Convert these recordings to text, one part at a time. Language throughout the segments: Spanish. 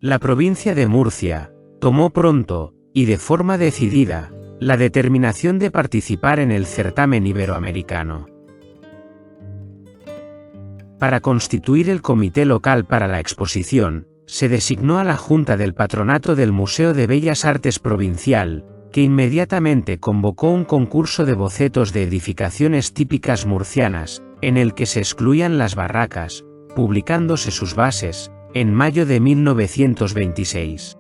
La provincia de Murcia tomó pronto, y de forma decidida, la determinación de participar en el certamen iberoamericano. Para constituir el comité local para la exposición, se designó a la Junta del Patronato del Museo de Bellas Artes Provincial, que inmediatamente convocó un concurso de bocetos de edificaciones típicas murcianas, en el que se excluían las barracas, publicándose sus bases, en mayo de 1926.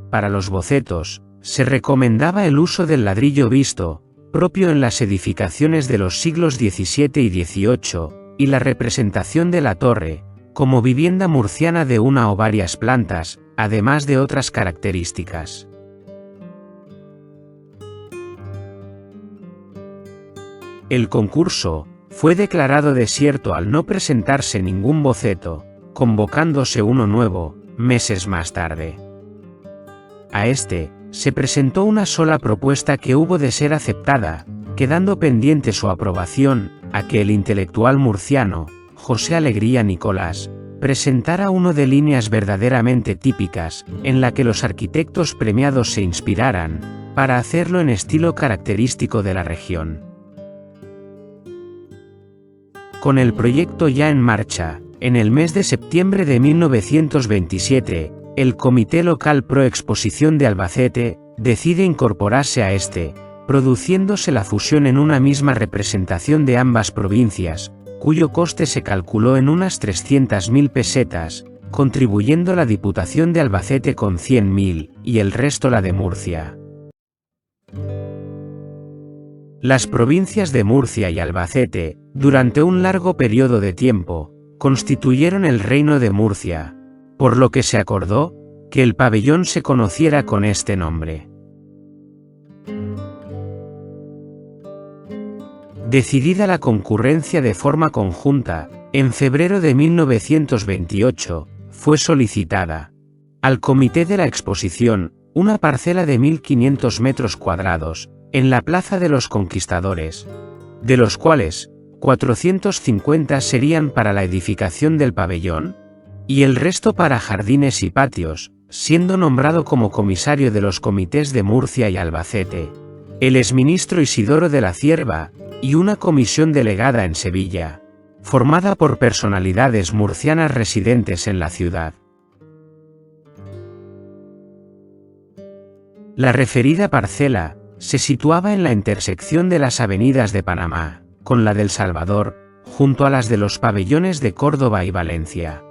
Para los bocetos, se recomendaba el uso del ladrillo visto, propio en las edificaciones de los siglos XVII y XVIII, y la representación de la torre, como vivienda murciana de una o varias plantas, además de otras características. El concurso fue declarado desierto al no presentarse ningún boceto, convocándose uno nuevo, meses más tarde. A este, se presentó una sola propuesta que hubo de ser aceptada, quedando pendiente su aprobación, a que el intelectual murciano, José Alegría Nicolás, presentara uno de líneas verdaderamente típicas, en la que los arquitectos premiados se inspiraran, para hacerlo en estilo característico de la región. Con el proyecto ya en marcha, en el mes de septiembre de 1927, el Comité Local Pro Exposición de Albacete decide incorporarse a este, produciéndose la fusión en una misma representación de ambas provincias, cuyo coste se calculó en unas 300.000 pesetas, contribuyendo la Diputación de Albacete con 100.000, y el resto la de Murcia. Las provincias de Murcia y Albacete, durante un largo periodo de tiempo, constituyeron el Reino de Murcia, por lo que se acordó que el pabellón se conociera con este nombre. Decidida la concurrencia de forma conjunta, en febrero de 1928, fue solicitada al Comité de la Exposición una parcela de 1.500 metros cuadrados, en la Plaza de los Conquistadores, de los cuales 450 serían para la edificación del pabellón, y el resto para jardines y patios, siendo nombrado como comisario de los comités de Murcia y Albacete el exministro Isidoro de la Cierva, y una comisión delegada en Sevilla, formada por personalidades murcianas residentes en la ciudad. La referida parcela se situaba en la intersección de las avenidas de Panamá con la del Salvador, junto a las de los pabellones de Córdoba y Valencia.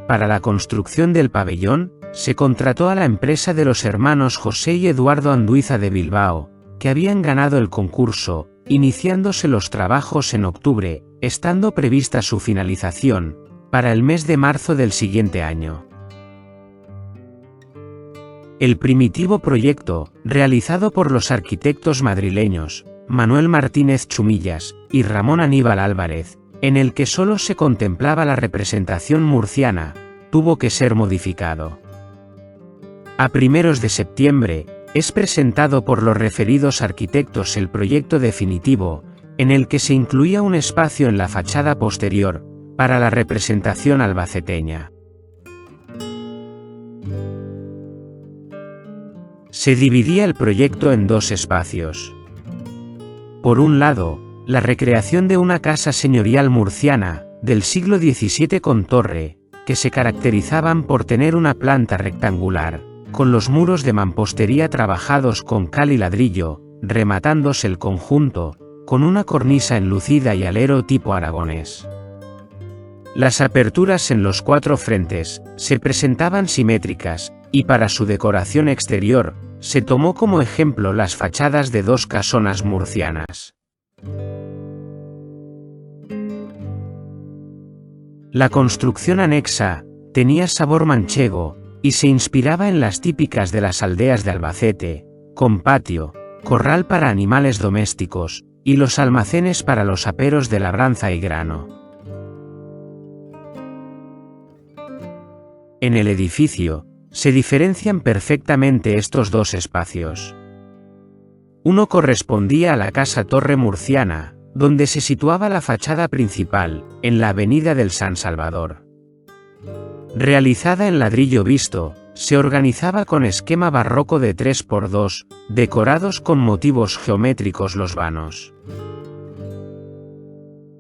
Para la construcción del pabellón, se contrató a la empresa de los hermanos José y Eduardo Anduiza de Bilbao, que habían ganado el concurso, iniciándose los trabajos en octubre, estando prevista su finalización para el mes de marzo del siguiente año. El primitivo proyecto, realizado por los arquitectos madrileños Manuel Martínez Chumillas y Ramón Aníbal Álvarez, en el que solo se contemplaba la representación murciana, tuvo que ser modificado. A primeros de septiembre, es presentado por los referidos arquitectos el proyecto definitivo, en el que se incluía un espacio en la fachada posterior, para la representación albaceteña. Se dividía el proyecto en dos espacios. Por un lado, la recreación de una casa señorial murciana, del siglo XVII con torre, que se caracterizaban por tener una planta rectangular, con los muros de mampostería trabajados con cal y ladrillo, rematándose el conjunto, con una cornisa enlucida y alero tipo aragonés. Las aperturas en los cuatro frentes se presentaban simétricas, y para su decoración exterior, se tomó como ejemplo las fachadas de dos casonas murcianas. La construcción anexa tenía sabor manchego, y se inspiraba en las típicas de las aldeas de Albacete, con patio, corral para animales domésticos, y los almacenes para los aperos de labranza y grano. En el edificio, se diferencian perfectamente estos dos espacios. Uno correspondía a la casa torre murciana, donde se situaba la fachada principal, en la Avenida del San Salvador. Realizada en ladrillo visto, se organizaba con esquema barroco de 3×2, decorados con motivos geométricos los vanos.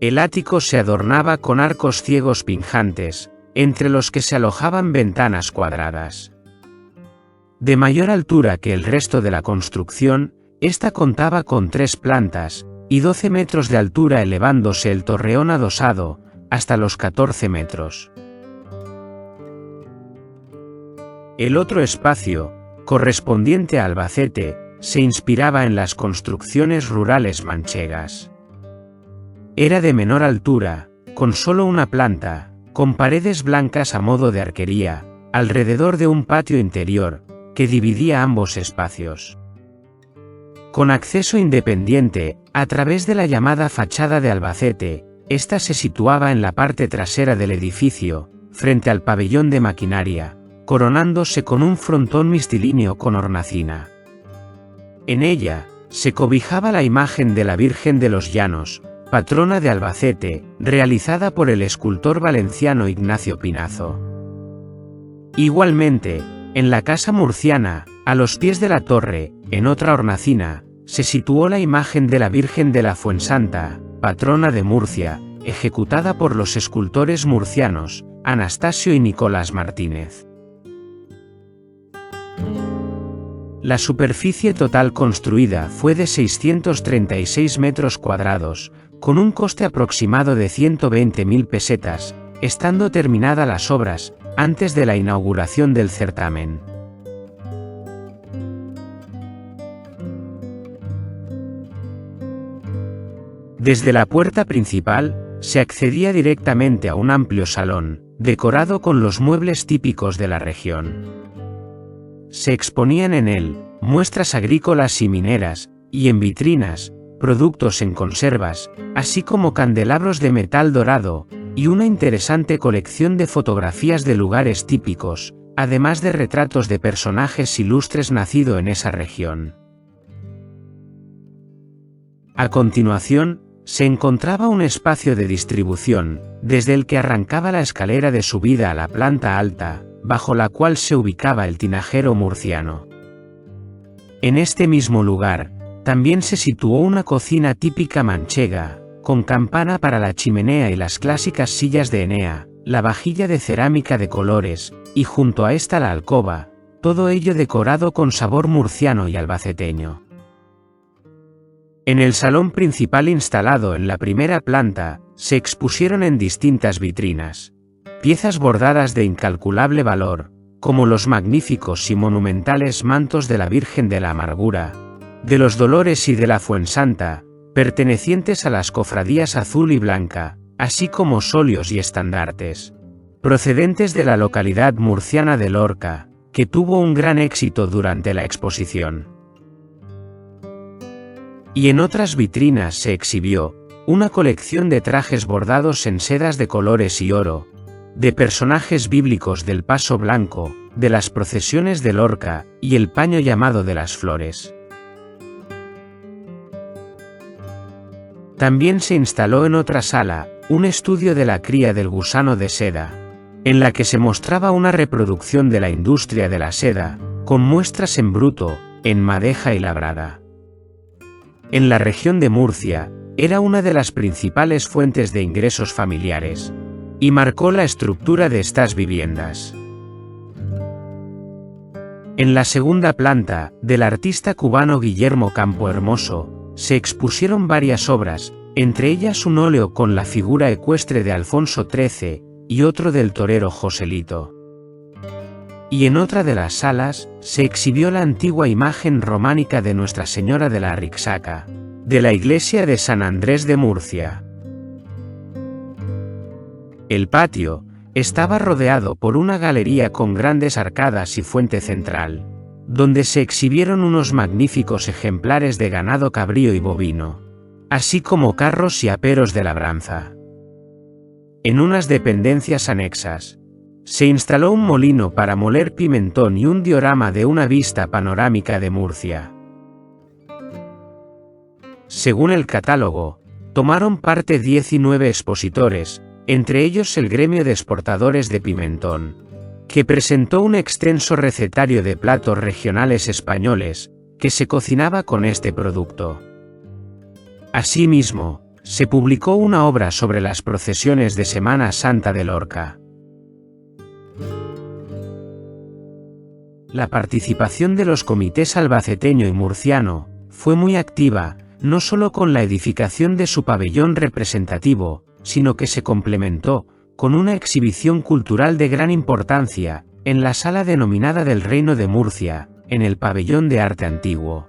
El ático se adornaba con arcos ciegos pinjantes, entre los que se alojaban ventanas cuadradas. De mayor altura que el resto de la construcción, esta contaba con 3 plantas, y 12 metros de altura, elevándose el torreón adosado, hasta los 14 metros. El otro espacio, correspondiente a Albacete, se inspiraba en las construcciones rurales manchegas. Era de menor altura, con solo una planta, con paredes blancas a modo de arquería, alrededor de un patio interior, que dividía ambos espacios. Con acceso independiente, a través de la llamada fachada de Albacete, esta se situaba en la parte trasera del edificio, frente al pabellón de maquinaria, coronándose con un frontón mistilíneo con hornacina. En ella, se cobijaba la imagen de la Virgen de los Llanos, patrona de Albacete, realizada por el escultor valenciano Ignacio Pinazo. Igualmente, en la casa murciana, a los pies de la torre, en otra hornacina, se situó la imagen de la Virgen de la Fuensanta, patrona de Murcia, ejecutada por los escultores murcianos, Anastasio y Nicolás Martínez. La superficie total construida fue de 636 metros cuadrados, con un coste aproximado de 120.000 pesetas, estando terminadas las obras, antes de la inauguración del certamen. Desde la puerta principal, se accedía directamente a un amplio salón, decorado con los muebles típicos de la región. Se exponían en él muestras agrícolas y mineras, y en vitrinas, productos en conservas, así como candelabros de metal dorado, y una interesante colección de fotografías de lugares típicos, además de retratos de personajes ilustres nacidos en esa región. A continuación, se encontraba un espacio de distribución, desde el que arrancaba la escalera de subida a la planta alta, bajo la cual se ubicaba el tinajero murciano. En este mismo lugar, también se situó una cocina típica manchega, con campana para la chimenea y las clásicas sillas de Enea, la vajilla de cerámica de colores, y junto a esta la alcoba, todo ello decorado con sabor murciano y albaceteño. En el salón principal instalado en la primera planta, se expusieron en distintas vitrinas piezas bordadas de incalculable valor, como los magníficos y monumentales mantos de la Virgen de la Amargura, de los Dolores y de la Fuensanta, pertenecientes a las cofradías azul y blanca, así como solios y estandartes, procedentes de la localidad murciana de Lorca, que tuvo un gran éxito durante la exposición. Y en otras vitrinas se exhibió una colección de trajes bordados en sedas de colores y oro, de personajes bíblicos del Paso Blanco, de las procesiones de Lorca, y el paño llamado de las flores. También se instaló en otra sala, un estudio de la cría del gusano de seda, en la que se mostraba una reproducción de la industria de la seda, con muestras en bruto, en madeja y labrada. En la región de Murcia, era una de las principales fuentes de ingresos familiares, y marcó la estructura de estas viviendas. En la segunda planta, del artista cubano Guillermo Campohermoso, se expusieron varias obras, entre ellas un óleo con la figura ecuestre de Alfonso XIII, y otro del torero Joselito. Y en otra de las salas, se exhibió la antigua imagen románica de Nuestra Señora de la Arrixaca, de la iglesia de San Andrés de Murcia. El patio estaba rodeado por una galería con grandes arcadas y fuente central, donde se exhibieron unos magníficos ejemplares de ganado cabrío y bovino, así como carros y aperos de labranza. En unas dependencias anexas, se instaló un molino para moler pimentón y un diorama de una vista panorámica de Murcia. Según el catálogo, Tomaron parte 19 expositores, entre ellos el gremio de exportadores de pimentón, que presentó un extenso recetario de platos regionales españoles, que se cocinaba con este producto. Asimismo, se publicó una obra sobre las procesiones de Semana Santa de Lorca. La participación de los comités albaceteño y murciano fue muy activa, no solo con la edificación de su pabellón representativo, sino que se complementó con una exhibición cultural de gran importancia, en la sala denominada del Reino de Murcia, en el Pabellón de Arte Antiguo.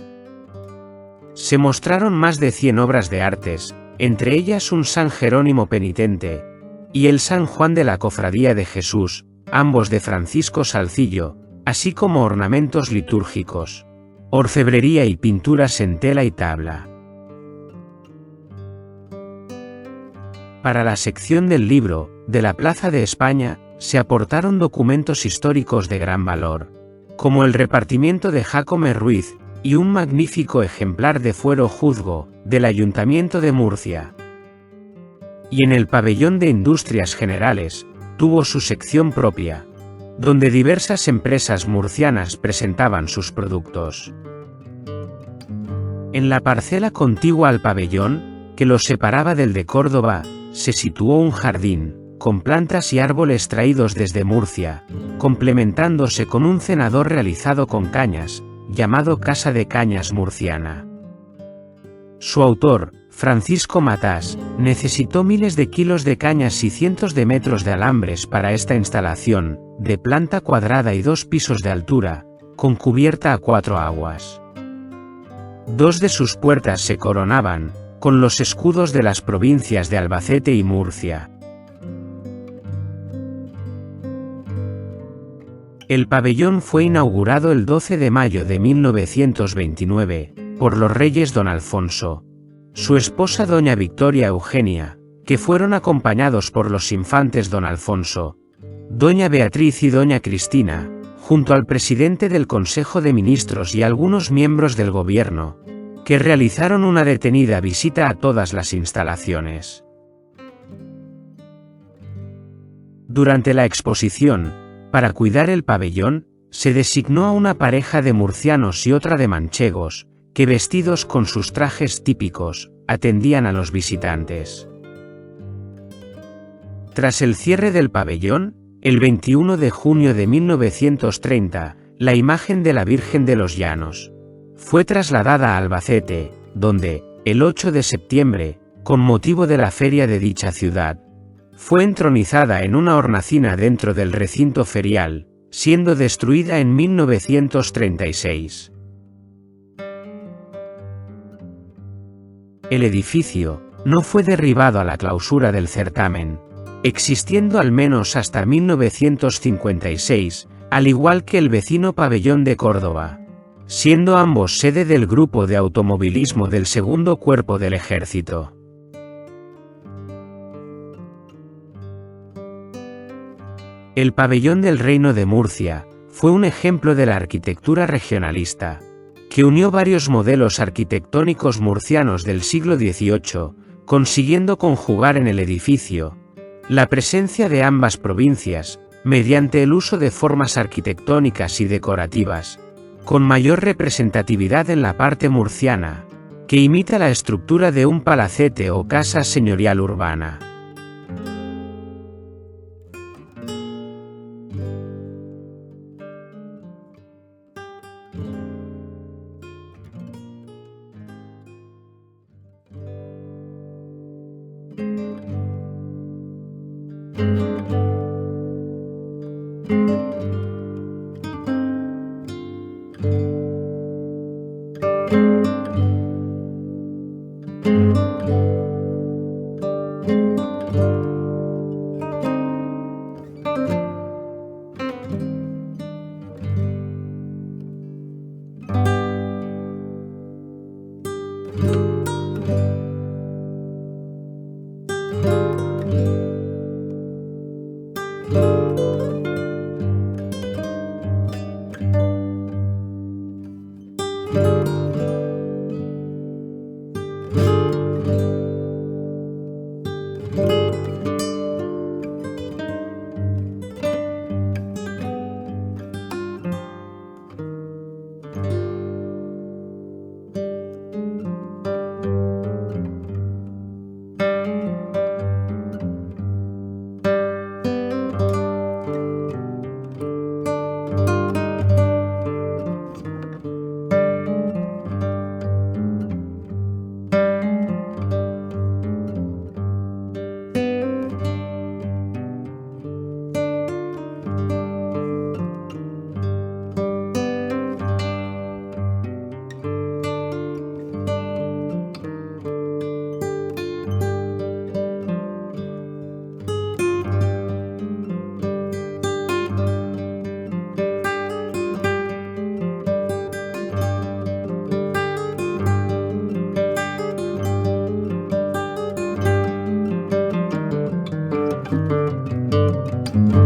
Se mostraron más de 100 obras de artes, entre ellas un San Jerónimo penitente, y el San Juan de la Cofradía de Jesús, ambos de Francisco Salcillo, así como ornamentos litúrgicos, orfebrería y pinturas en tela y tabla. Para la sección del libro, de la Plaza de España, se aportaron documentos históricos de gran valor, como el repartimiento de Jácome Ruiz, y un magnífico ejemplar de fuero juzgo, del Ayuntamiento de Murcia. Y en el Pabellón de Industrias Generales, tuvo su sección propia, donde diversas empresas murcianas presentaban sus productos. En la parcela contigua al pabellón, que lo separaba del de Córdoba, se situó un jardín, con plantas y árboles traídos desde Murcia, complementándose con un cenador realizado con cañas, llamado Casa de Cañas Murciana. Su autor, Francisco Matás, necesitó miles de kilos de cañas y cientos de metros de alambres para esta instalación, de planta cuadrada y 2 pisos de altura, con cubierta a 4 aguas. 2 de sus puertas se coronaban, con los escudos de las provincias de Albacete y Murcia. El pabellón fue inaugurado el 12 de mayo de 1929, por los reyes don Alfonso, su esposa doña Victoria Eugenia, que fueron acompañados por los infantes don Alfonso, doña Beatriz y doña Cristina, junto al presidente del Consejo de Ministros y algunos miembros del gobierno, que realizaron una detenida visita a todas las instalaciones. Durante la exposición, para cuidar el pabellón, se designó a una pareja de murcianos y otra de manchegos, que vestidos con sus trajes típicos, atendían a los visitantes. Tras el cierre del pabellón, el 21 de junio de 1930, la imagen de la Virgen de los Llanos fue trasladada a Albacete, donde, el 8 de septiembre, con motivo de la feria de dicha ciudad, fue entronizada en una hornacina dentro del recinto ferial, siendo destruida en 1936. El edificio no fue derribado a la clausura del certamen, existiendo al menos hasta 1956, al igual que el vecino pabellón de Córdoba, siendo ambos sede del Grupo de Automovilismo del Segundo Cuerpo del Ejército. El pabellón del Reino de Murcia fue un ejemplo de la arquitectura regionalista, que unió varios modelos arquitectónicos murcianos del siglo XVIII, consiguiendo conjugar en el edificio la presencia de ambas provincias, mediante el uso de formas arquitectónicas y decorativas, con mayor representatividad en la parte murciana, que imita la estructura de un palacete o casa señorial urbana. Chao.